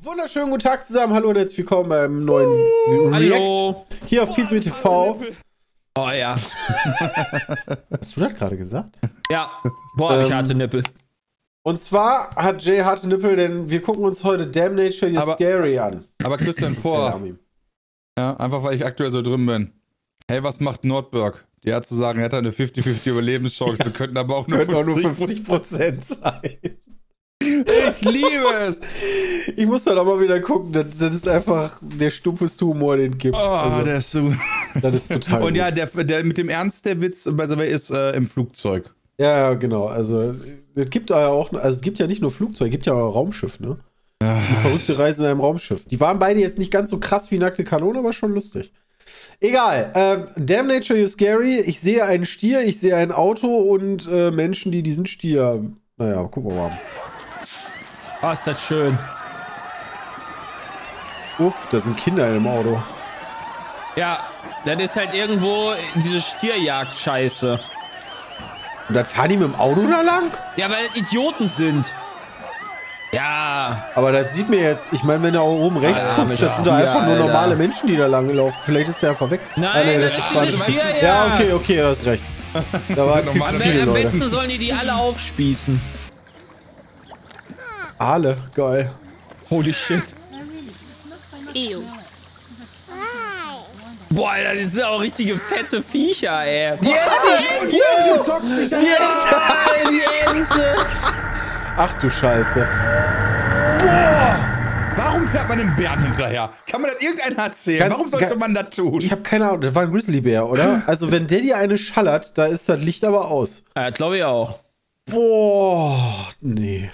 Wunderschönen guten Tag zusammen, hallo und herzlich willkommen beim neuen React hier auf PCB TV. Oh ja. Hast du das gerade gesagt? Ja. Boah, ich hatte Nippel. Und zwar hat Jay harte Nippel, denn wir gucken uns heute Damn Nature You're Scary an. Aber Christian ja, einfach weil ich aktuell so drin bin. Hey, was macht Nordberg? Die hat zu sagen, er hat eine 50-50 Überlebenschance, ja. Könnten aber auch nur 50% sein. Ich liebe es! Ich muss dann auch mal wieder gucken, das ist einfach der stumpfeste Humor, den es gibt. Oh, also, der ist so. Das ist total Und gut. ja, der mit dem Ernst, der Witz, by the way, ist im Flugzeug. Ja, genau. Also, es gibt ja auch, also es gibt ja nicht nur Flugzeug, es gibt ja auch Raumschiff, ne? Die verrückte Reise in einem Raumschiff. Die waren beide jetzt nicht ganz so krass wie nackte Kanone, aber schon lustig. Egal. Damn Nature You're Scary. Ich sehe einen Stier, ich sehe ein Auto und Menschen, die diesen Stier. Naja, gucken wir mal. Oh, ist das schön. Uff, da sind Kinder im Auto. Ja, das ist halt irgendwo diese Stierjagd-Scheiße. Und dann fahren die mit dem Auto da lang? Ja, weil das Idioten sind. Ja. Aber das sieht mir jetzt, ich meine, wenn du auch oben rechts guckst, das sind da einfach nur normale Menschen, die da lang laufen. Vielleicht ist der einfach weg. Nein, das ist diese Stierjagd. Ja, okay, du hast recht. Da waren viel zu viele Am Leute. besten sollen die alle aufspießen. Aale, geil. Holy shit. Boah, Alter, das sind auch richtige fette Viecher, ey. Die Ente zockt sich an. Die Ente. Ach du Scheiße. Boah! Warum fährt man dem Bären hinterher? Kann man das irgendeiner erzählen? Warum sollte man das tun? Ich habe keine Ahnung, das war ein Grizzlybär, oder? Also wenn der dir eine schallert, da ist das Licht aber aus. Ja, glaube ich auch. Boah, nee.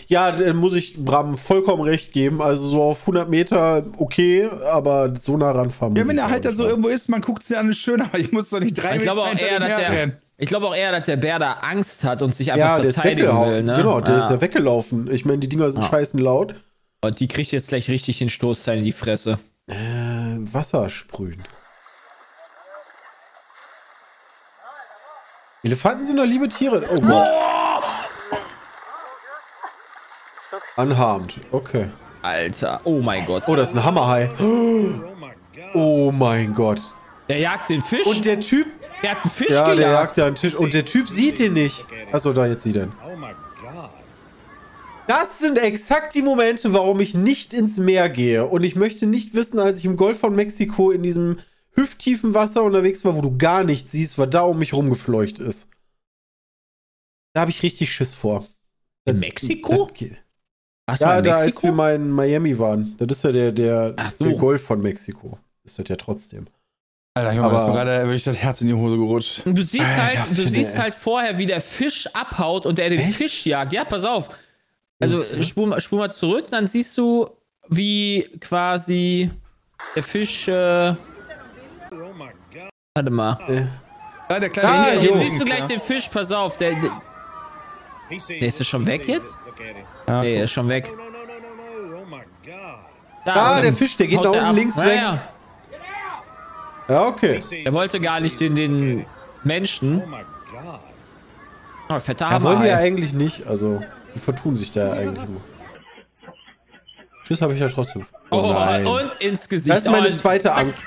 Ja, dann muss ich Bram vollkommen recht geben. Also so auf 100 Meter okay, aber so nah ranfahren. Ja, wenn er halt da so irgendwo ist, man guckt sich an, ist schön, aber ich muss doch nicht 3 Meter rennen. Ich glaube auch eher, dass der Bär da Angst hat und sich einfach verteidigen will, ne? Genau, der ist ja weggelaufen. Ich meine, die Dinger sind scheißen laut. Und die kriegt jetzt gleich richtig den Stoßzahn in die Fresse. Wasser sprühen. Elefanten sind doch liebe Tiere. Oh Gott. Unharmed, okay. Alter, oh mein Gott. Oh, das ist ein Hammerhai. Oh mein Gott. Der jagt den Fisch. Und der Typ... Der hat einen Fisch gejagt. Ja, der jagt ja einen Tisch. Und der Typ sieht den nicht. Achso, da, jetzt sieht er ihn. Das sind exakt die Momente, warum ich nicht ins Meer gehe. Und ich möchte nicht wissen, als ich im Golf von Mexiko in diesem hüfttiefen Wasser unterwegs war, wo du gar nichts siehst, was da um mich rumgefleucht ist. Da habe ich richtig Schiss vor. In Mexiko? Ja, da als wir mal in Miami waren. Das ist ja der Golf von Mexiko. Ist das ja trotzdem. Alter, Junge, ist mir gerade wirklich das Herz in die Hose gerutscht. Und du siehst halt vorher, wie der Fisch abhaut und der den Fisch jagt. Ja, pass auf. Also spul mal zurück, dann siehst du, wie quasi der Fisch. Warte mal. Ja, der kleine jetzt siehst du gleich den Fisch, pass auf. Der ist schon weg jetzt? Ja, der ist schon weg. Da, der Fisch, der geht da unten links weg. Ja, okay. Er wollte gar nicht den Menschen. Oh, fetter Hammer. Ja, wollen die ja eigentlich nicht. Also, die vertun sich da ja eigentlich immer. Tschüss, habe ich ja trotzdem. Oh nein. Und ins Gesicht. Das ist meine zweite Angst.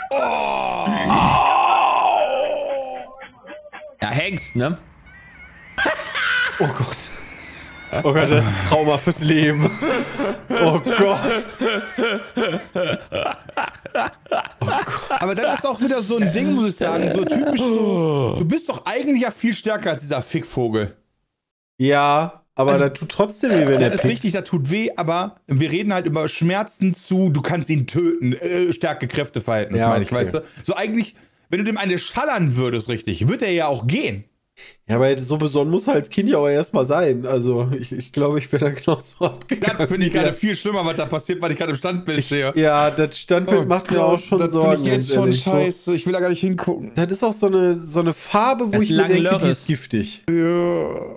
Ja, Hengst, ne? Oh Gott. Oh Gott, das ist ein Trauma fürs Leben. Oh Gott. Aber das ist auch wieder so ein Ding, muss ich sagen. So typisch so, du bist doch eigentlich ja viel stärker als dieser Fickvogel. Ja, aber das tut trotzdem weh, wenn er Das ist richtig, das tut weh, aber wir reden halt über Schmerzen du kannst ihn töten. Stärke-Kräfte-Verhältnis, meine ich, weißt du? So eigentlich, wenn du dem eine schallern würdest, richtig, wird er ja auch gehen. Ja, aber so besonnen muss er als Kind ja auch erstmal sein. Also, ich glaube, ich wäre da genauso abgegangen. Das finde ich gerade viel schlimmer, was da passiert, weil ich gerade im Standbild sehe. Ja, das Standbild macht mir auch schon Sorgen. Das jetzt schon scheiße. Ich will da gar nicht hingucken. Das ist auch so eine Farbe, wo ich mir denke, die ist giftig. Ja.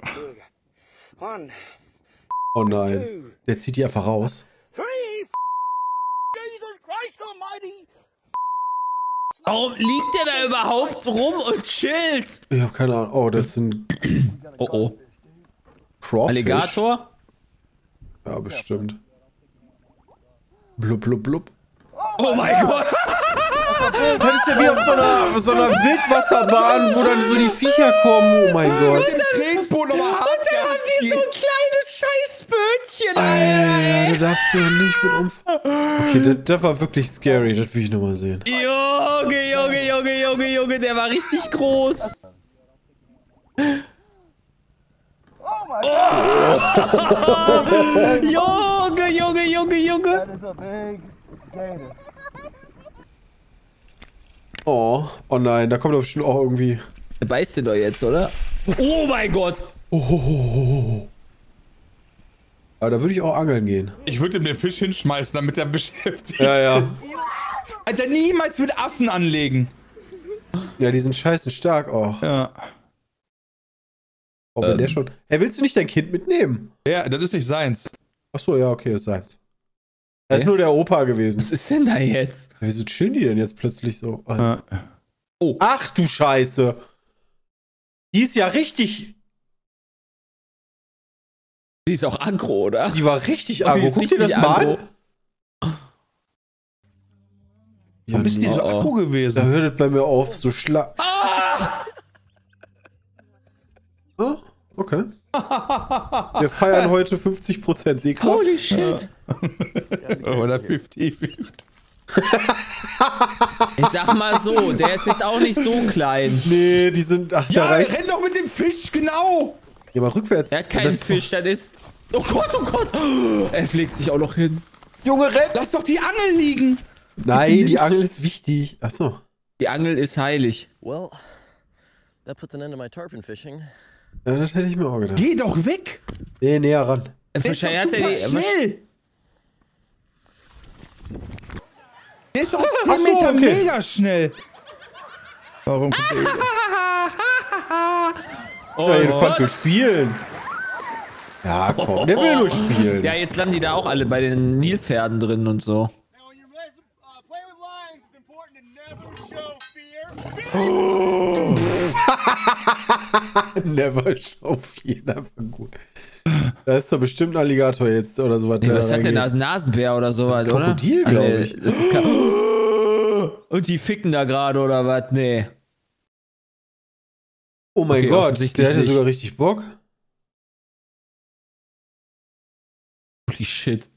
Oh nein. Der zieht die einfach raus. Warum liegt der da überhaupt rum und chillt? Ich habe keine Ahnung. Oh, das sind... Oh. Crawfish? Alligator? Ja, bestimmt. Blub, blub, blub. Oh mein Gott. Das ist ja wie auf so einer Wildwasserbahn, wo dann so die Viecher kommen. Oh mein Gott. Den Tretboot aber hart. Und dann haben die so ein kleines Scheißbötchen, Alter. Ja, da darfst du nicht mit umfahren. Okay, das war wirklich scary. Das will ich nochmal sehen. Junge, der war richtig groß. Oh my God! Junge. That is a big gator. Oh nein, da kommt doch bestimmt auch irgendwie... Der beißt den doch jetzt, oder? Oh mein Gott. Aber da würde ich auch angeln gehen. Ich würde ihm den Fisch hinschmeißen, damit er beschäftigt Ja. ist. Alter, niemals mit Affen anlegen. Ja, die sind scheiße stark auch. Ja. Auch wenn der schon... Hey, willst du nicht dein Kind mitnehmen? Ja, das ist nicht seins. Achso, ja, okay, ist seins. Er ist nur der Opa gewesen. Was ist denn da jetzt? Wieso chillen die denn jetzt plötzlich so? Ja. Oh. Ach du Scheiße. Die ist ja richtig... Die ist auch aggro, oder? Die war richtig Die aggro. ist Guck dir das richtig mal aggro. an. Ja, Warum bist du so aggro da gewesen? hört es bei mir auf, so schlag... Ah, okay. Wir feiern heute 50% Sehkraft. Holy shit. Oder 50-50. Ich sag mal so, der ist jetzt auch nicht so klein. Nee, die sind... Ach, Ja, da reicht... renn doch mit dem Fisch, genau! Ja, aber rückwärts. Der hat keinen Fisch, das ist... Oh Gott. Er pflegt sich auch noch hin. Junge, renn! Lass doch die Angel liegen! Nein, die Angel ist wichtig. Achso. Die Angel ist heilig. Well, that puts an end to my tarpon fishing. Ja, das hätte ich mir auch gedacht. Geh doch weg! Nee, näher ran. Der ist doch Wahrscheinlich hat super er die... schnell! Der ist doch 10 Ach so, Meter okay. mega schnell! Warum kommt der Ja, jedenfalls will spielen. Ja, komm, der will nur spielen. Ja, jetzt landen die da auch alle bei den Nilpferden drin und so. Now, when you're playing with lions, it's important to never show fear. Never show fear, das war gut. Da ist doch bestimmt ein Alligator jetzt oder sowas. Ja, was hat denn da? Nasenbär oder sowas, Das ist oder? Krokodil, glaub ich. Das ist und die ficken da gerade oder was? Nee. Oh mein Okay, Gott, offensichtlich der hätte nicht. sogar richtig Bock. Holy shit.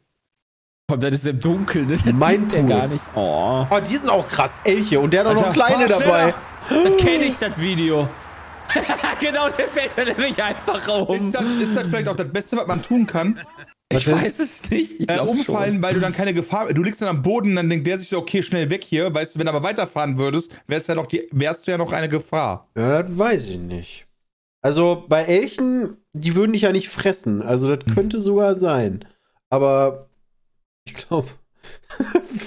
Komm, das ist im Dunkeln. Das Mein ist der Pool. gar nicht. Oh. Oh, die sind auch krass, Elche. Und der hat auch noch Alter, kleine fahr dabei. Das kenne ich, das Video. Genau, der fällt dann nämlich einfach um. Ist das vielleicht auch das Beste, was man tun kann? Ich weiß es nicht. Ich glaub Umfallen, schon. weil du dann keine Gefahr... Du liegst dann am Boden, dann denkt der sich so, okay, schnell weg hier. Weißt du, wenn du aber weiterfahren würdest, wärst du ja noch eine Gefahr. Ja, das weiß ich nicht. Also bei Elchen, die würden dich ja nicht fressen. Also das könnte sogar sein. Aber ich glaube,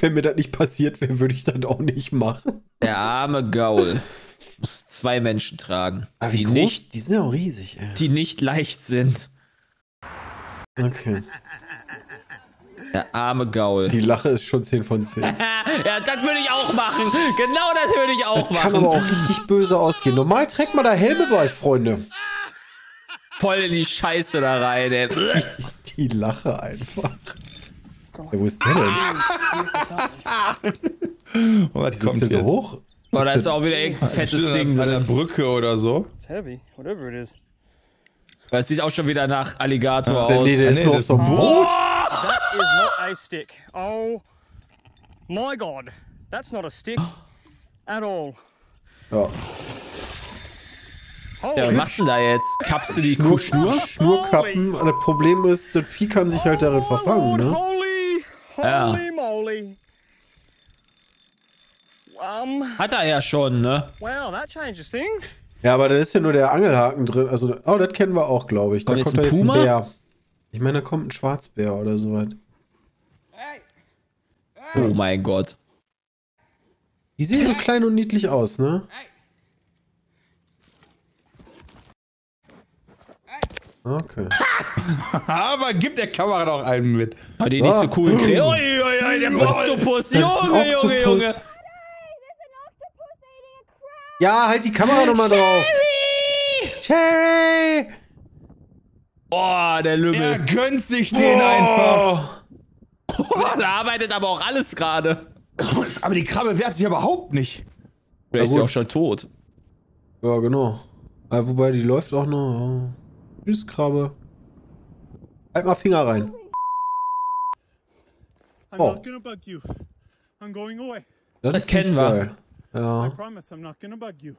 wenn mir das nicht passiert wäre, würde ich das auch nicht machen. Der arme Gaul muss 2 Menschen tragen, Aber wie die, groß? nicht, Die sind ja auch riesig, ey. die nicht leicht sind. Okay. Der arme Gaul. Die Lache ist schon 10 von 10. Ja, das würde ich auch machen. Genau das würde ich auch Kann aber machen. auch richtig böse ausgehen. Normal trägt man da Helme bei, Freunde. Voll in die Scheiße da rein, ey. Die Lache einfach. Ja, wo ist der denn? Was Wieso ist der so hoch? Oh, da ist auch wieder irgendein fettes Ding an der drin. Brücke oder so. It's heavy, whatever it is. Das sieht auch schon wieder nach Alligator aus. Nee, der ist nur auf so einem Boot. That is not a stick. Oh my God. That's not a stick at all. Ja. Ja, was machst du denn da jetzt? Kappst du die Schnur? Schnurkappen. Das Problem ist, das Vieh kann sich halt darin verfangen, ne? Holy Ja. moly. Hat er ja schon, ne? Well, that changes things. Ja, aber da ist ja nur der Angelhaken drin. Also, oh, das kennen wir auch, glaube ich. Da Kommt jetzt kommt da ein jetzt ein Puma? Bär. Ich meine, da kommt ein Schwarzbär oder sowas. Oh mein Gott. Die sehen so klein und niedlich aus, ne? Okay. Aber gib der Kamera doch einen mit. Aber die nicht so coolen Krähen. Ui, der Oktopus. Das ist ein Junge. Oktopus. Ja, halt die Kamera nochmal drauf. Cherry! Boah, der Er Lümmel. gönnt sich den einfach. Da arbeitet aber auch alles gerade. Aber die Krabbe wehrt sich überhaupt nicht. Vielleicht ist sie auch schon tot. Ja, genau. Wobei, die läuft auch noch. Tschüss, Krabbe. Halt mal Finger rein. I'm not gonna bug you. I'm going away. Das kennen wir. Geil. Ja. I promise I'm not gonna bug you.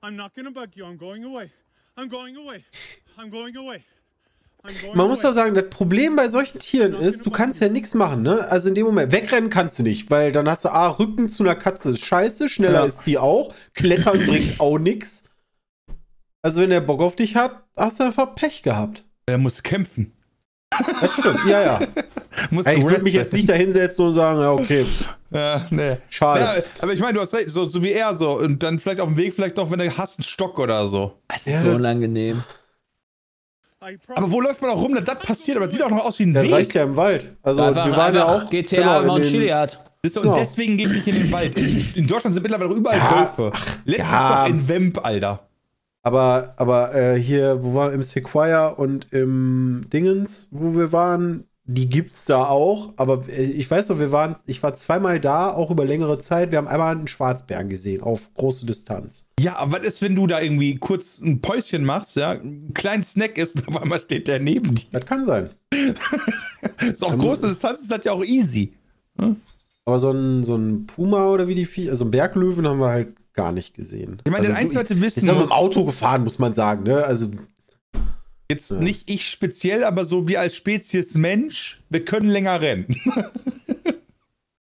I'm not gonna bug you. I'm going away. I'm going away. I'm going away. Man muss doch sagen, das Problem bei solchen Tieren ist, du kannst ja nichts machen, ne? Also in dem Moment, wegrennen kannst du nicht, weil dann hast du Rücken zu einer Katze ist scheiße, schneller ist die auch, Klettern bringt auch nichts. Also wenn der Bock auf dich hat, hast du einfach Pech gehabt. Er muss kämpfen. Das stimmt, ja. Ich würde mich jetzt nicht da hinsetzen und sagen, ja, okay. Ja, nee. Schade. Ja, aber ich meine, du hast recht, so wie er so. Und dann vielleicht auf dem Weg, vielleicht noch, wenn du hast, einen Stock oder so. Das ist so unangenehm. Aber wo läuft man auch rum, dass das passiert? Aber das sieht auch noch aus wie ein Das Weg. reicht ja im Wald. Also wir waren ja auch GTA Mount Chiliad. Und deswegen gehe ich nicht in den Wald. In Deutschland sind mittlerweile überall Wölfe. Letztes noch in Wemp, Alter. Aber hier, wo wir im Sequoia und im Dingens, wo wir waren, die gibt's da auch. Aber ich weiß noch, ich war zweimal da, auch über längere Zeit. Wir haben einmal einen Schwarzbären gesehen, auf große Distanz. Ja, aber was ist, wenn du da irgendwie kurz ein Päuschen machst, ja, einen kleinen Snack isst und auf einmal steht der neben dir? Das kann sein. So auf große Distanz ist das ja auch easy. Aber so ein Puma oder wie die Viecher, also ein Berglöwen haben wir halt gar nicht gesehen. Ich meine, also den Einzige, was du wissen ist ja mit musst, dem Auto gefahren, muss man sagen, ne? Also jetzt nicht ich speziell, aber so wir als Spezies Mensch, wir können länger rennen.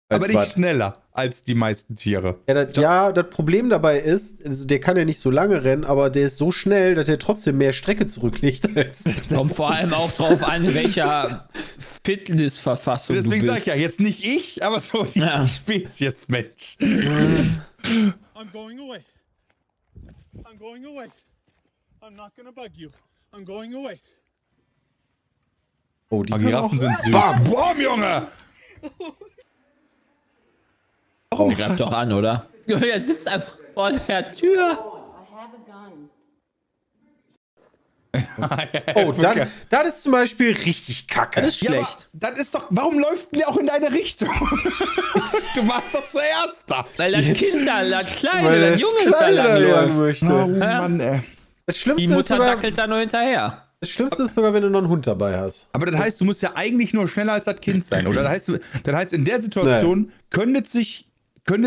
Aber nicht schneller als die meisten Tiere. Ja, das Problem dabei ist, also der kann ja nicht so lange rennen, aber der ist so schnell, dass er trotzdem mehr Strecke zurücklegt als. Kommt vor allem auch drauf an, in welcher Fitnessverfassung du bist. Deswegen sag ich ja, jetzt nicht ich, aber so die Spezies Mensch. I'm going away. I'm going away. I'm not gonna bug you. I'm going away. Oh, die Giraffen sind süß. Bam, boom, Junge! Der greift doch an, oder? Er sitzt einfach vor der Tür. Oh, das ist zum Beispiel richtig kacke. Das ist schlecht. Ja, das ist doch, warum läuft der auch in deine Richtung? Du warst doch zuerst da. Weil das Kinder, das Kleine, das Junge ist da lang möchte. Oh, Mann, ey. Das Schlimmste Die Mutter ist sogar, dackelt da nur hinterher. Das Schlimmste ist sogar, wenn du noch einen Hund dabei hast. Aber das heißt, du musst ja eigentlich nur schneller als das Kind sein. Oder das heißt in der Situation könnte es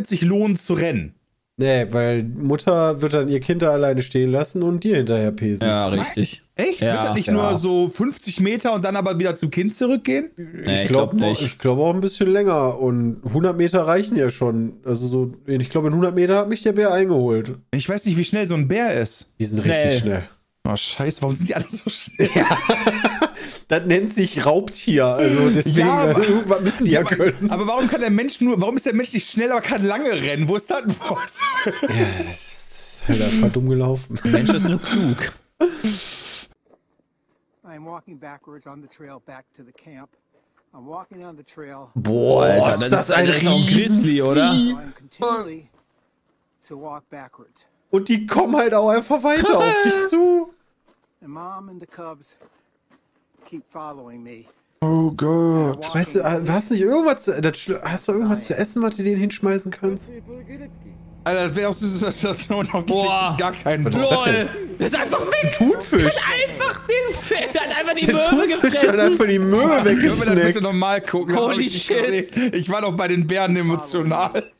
sich lohnen zu rennen. Nee, weil Mutter wird dann ihr Kind da alleine stehen lassen und dir hinterher pesen. Ja, richtig. Echt? Ja. Wird das nicht nur so 50 Meter und dann aber wieder zum Kind zurückgehen? Nee, ich glaube nicht. Ich glaube auch ein bisschen länger. Und 100 Meter reichen ja schon. Also so, ich glaube, in 100 Meter hat mich der Bär eingeholt. Ich weiß nicht, wie schnell so ein Bär ist. Die sind richtig schnell. Oh, scheiße, warum sind die alle so schnell? Ja. Das nennt sich Raubtier. Also deswegen, irgendwas müssen die ja können. Aber warum ist der Mensch nicht schnell, aber kann lange rennen? Wo ist das ein Wort? Ja, das ist halt einfach dumm gelaufen. Der Mensch ist nur klug. I'm walking backwards on the trail back to the camp. I'm walking down the trail. Boah, Alter, das ist ein Grizzly, oder? I'm continually to walk backwards. Und die kommen halt auch einfach weiter auf dich zu. The mom and the cubs keep following me. Oh Gott. Weißt du, hast du nicht irgendwas hast du irgendwas zu essen, was du denen hinschmeißen kannst? Alter, das wäre aus dieser Situation auf gar keinen Lol. Das ist einfach weg. Thunfisch. Der hat einfach die Der Möwe Thunfisch hat gefressen. einfach die Möwe Können wir das bitte weggesnackt. nochmal gucken? Holy shit. Ich war doch bei den Bären emotional.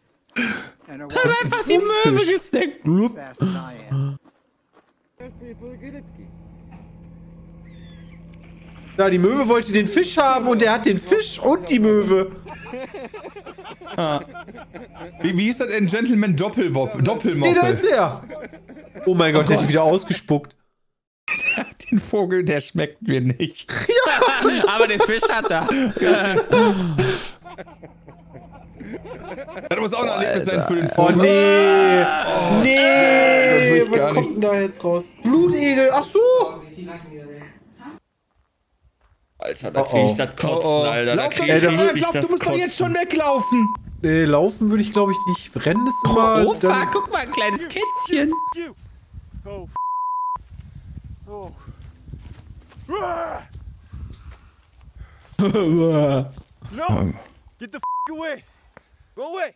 And I Hat walk einfach die Möwe gesnackt. as fast as I am. Ja, die Möwe wollte den Fisch haben und der hat den Fisch und die Möwe. Wie hieß das denn? Gentleman Doppelmoppel? Nee, da ist er. Oh mein Gott, der hat die wieder ausgespuckt. Den Vogel, der schmeckt mir nicht. Aber den Fisch hat er. Das muss auch ein Erlebnis sein für den Oh Vogel. nee. Nee. ich gar Was kommt denn da jetzt raus? Blutegel. Ach so. Alter, da krieg ich das Kotzen, Alter. Da Lauf doch krieg nicht, ich ich richtig glaub, das du musst doch Kotzen. jetzt schon weglaufen. Nee, laufen würde ich glaube ich nicht. Rennen ist immer. Oh, dann- fuck, guck mal, ein kleines Kätzchen. Oh. Oh. No! Get the away! Go away!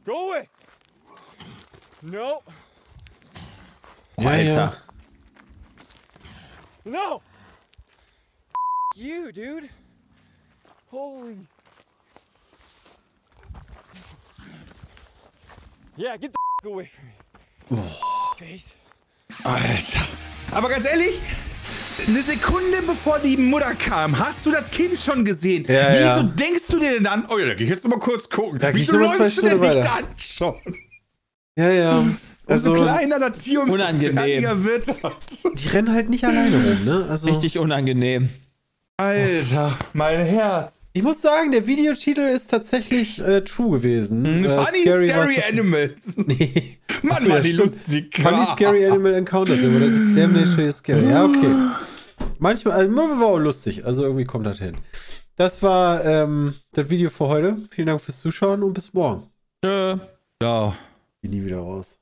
Go away! No! Alter. No! You, dude! Holy... Yeah, get the away from me. Face. Alter. Aber ganz ehrlich, eine Sekunde bevor die Mutter kam, hast du das Kind schon gesehen? Ja, Wieso denkst du dir denn dann, oh ja, da geh ich jetzt noch mal kurz gucken. Da Wieso läufst du denn nicht dann schon? Ja. Also, umso kleiner das Tier, umso unangenehm wird das. Die rennen halt nicht alleine rum, ne? Also, richtig unangenehm. Alter, mein Herz. ich muss sagen, der Videotitel ist tatsächlich true gewesen. Funny Scary Animals. Nee. Mann, war die lustig. Funny Scary Animal Encounters oder Damnation is Scary. Ja, okay. Manchmal, also, war auch lustig. Also irgendwie kommt das hin. Das war das Video für heute. Vielen Dank fürs Zuschauen und bis morgen. Tschö. Ja. Geh nie wieder raus.